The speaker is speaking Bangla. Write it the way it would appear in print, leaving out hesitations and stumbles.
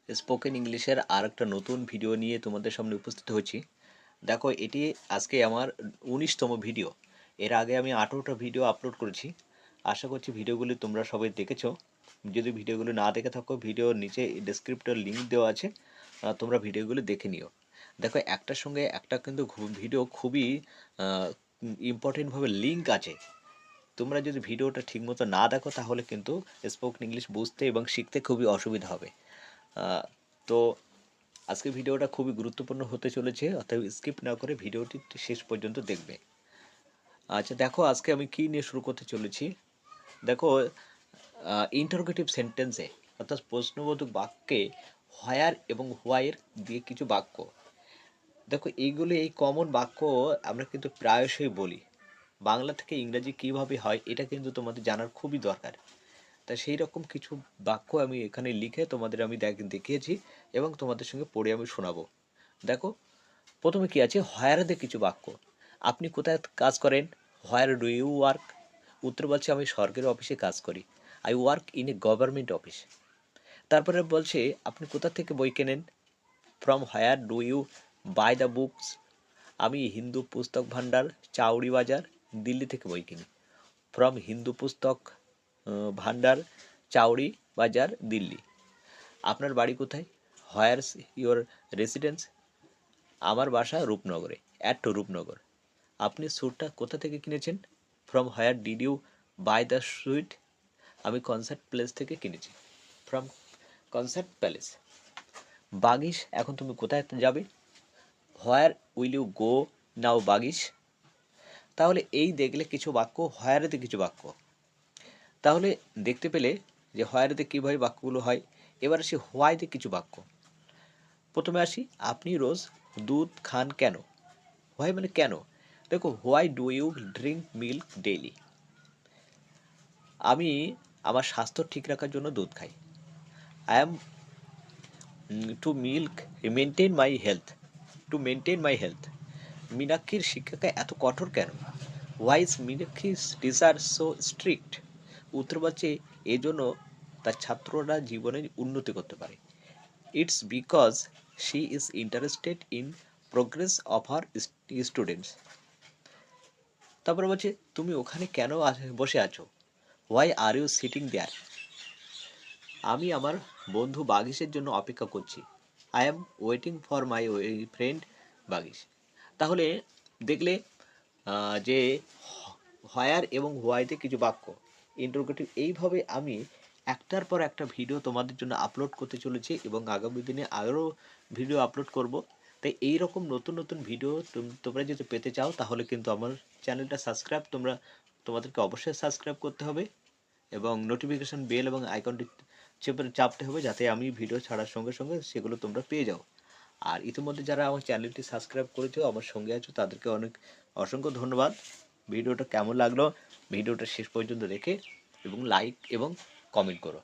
স্পোকেন ইংলিশের আরেকটা নতুন ভিডিও নিয়ে তোমাদের সামনে উপস্থিত হয়েছি। দেখো, এটি আজকে আমার 19তম ভিডিও। এর আগে আমি 18টা ভিডিও আপলোড করেছি। আশা করছি ভিডিওগুলি তোমরা সবাই দেখেছো। যদি ভিডিওগুলো না দেখে থাকো, ভিডিওর নিচে ডেসক্রিপ্টর লিঙ্ক দেওয়া আছে, তোমরা ভিডিওগুলো দেখে নিও। দেখো, একটার সঙ্গে একটা কিন্তু ভিডিও খুবই ইম্পর্টেন্টভাবে লিঙ্ক আছে। তোমরা যদি ভিডিওটা ঠিকমতো না দেখো তাহলে কিন্তু স্পোকেন ইংলিশ বুঝতে এবং শিখতে খুবই অসুবিধা হবে। তো আজকে ভিডিওটা খুবই গুরুত্বপূর্ণ হতে চলেছে, অতএব স্কিপ না করে ভিডিওটি শেষ পর্যন্ত দেখবে। আচ্ছা, দেখো আজকে আমি কী নিয়ে শুরু করতে চলেছি। দেখো, ইন্টারোগেটিভ সেন্টেন্সে অর্থাৎ প্রশ্নবোধক বাক্যে হোয়ার এবং হোয়াইয়ের দিয়ে কিছু বাক্য। দেখো, এইগুলি এই কমন বাক্য আমরা কিন্তু প্রায়শই বলি। বাংলা থেকে ইংরাজি কীভাবে হয় এটা কিন্তু তোমাদের জানার খুবই দরকার। তাই সেই রকম কিছু বাক্য আমি এখানে লিখে তোমাদের আমি দেখিয়েছি এবং তোমাদের সঙ্গে পড়ে আমি শোনাবো। দেখো, প্রথমে কি আছে, হোয়ারে কিছু বাক্য। আপনি কোথায় কাজ করেন? Where do you work? উত্তর বলছে, আমি সরকারি অফিসে কাজ করি। I work in a government office. তারপরে বলছে, আপনি কোথা থেকে বই কেনেন? From where do you buy the books? আমি হিন্দু পুস্তক ভাণ্ডার, চাউড়ি বাজার, দিল্লি থেকে বই কিনি। ফ্রম হিন্দু পুস্তক ভাণ্ডার, চাউড়ি বাজার, দিল্লি। আপনার বাড়ি কোথায়? হোয়ারস ইয়োর রেসিডেন্স? আমার বাসা রূপনগরে, অ্যাট রূপনগর। আপনি স্যুটটা কোথা থেকে কিনেছেন? From where did you buy the suit? আমি কনসার্ট প্লেস থেকে কিনেছি। From concert palace. বাগিশ, এখন তুমি কোথায় যাবে? হোয়ার উইল ইউ গো নাও বাগিশ? তাহলে এই দেখলে কিছু বাক্য, হোয়ারেতে কিছু বাক্য। তাহলে দেখতে পেলে যে হোয়ারেতে কীভাবে বাক্যগুলো হয়। এবার আসি হোয়াইতে কিছু বাক্য। প্রথমে আসি, আপনি রোজ দুধ খান কেন? হোয়াই মানে কেন। দেখো, why do you drink milk daily? আমি আমার স্বাস্থ্য ঠিক রাখার জন্য দুধ খাই। I am to milk maintain my health, to maintain my health. মীনাক্ষীর শিক্ষিকা এত কঠোর কেন? হোয়াই ইজ মীনাক্ষীর টিচার সো স্ট্রিক্ট? উত্তর পাচ্ছে, এই জন্য তার ছাত্ররা জীবনে উন্নতি করতে পারে। It's because she is interested in progress of her students. তারপরে বলছে, তুমি ওখানে কেন বসে আছো? Why are you sitting there? আমি আমার বন্ধু বাগিশের জন্য অপেক্ষা করছি। I am waiting for my friend Bagish. তাহলে দেখলে যে হোয়ার এবং হোয়াইতে কিছু বাক্য, ইন্টারোগেটিভ, এইভাবে আমি একটার পর একটা ভিডিও তোমাদের জন্য আপলোড করতে চলেছি এবং আগামী দিনে আরও ভিডিও আপলোড করব। তাই এই রকম নতুন নতুন ভিডিও তোমরা যদি পেতে চাও তাহলে কিন্তু আমার চ্যানেলটা তোমাদেরকে অবশ্যই সাবস্ক্রাইব করতে হবে এবং নোটিফিকেশন বেল এবং আইকনটি চাপতে হবে, যাতে আমি ভিডিও ছাড়ার সঙ্গে সঙ্গে সেগুলো তোমরা পেয়ে যাও। আর ইতিমধ্যে যারা আমার চ্যানেলটি সাবস্ক্রাইব করেছো, আমার সঙ্গে আছো, তাদেরকে অসংখ্য ধন্যবাদ। ভিডিওটা কেমন লাগলো ভিডিওটা শেষ পর্যন্ত দেখে এবং লাইক এবং কমেন্ট করো।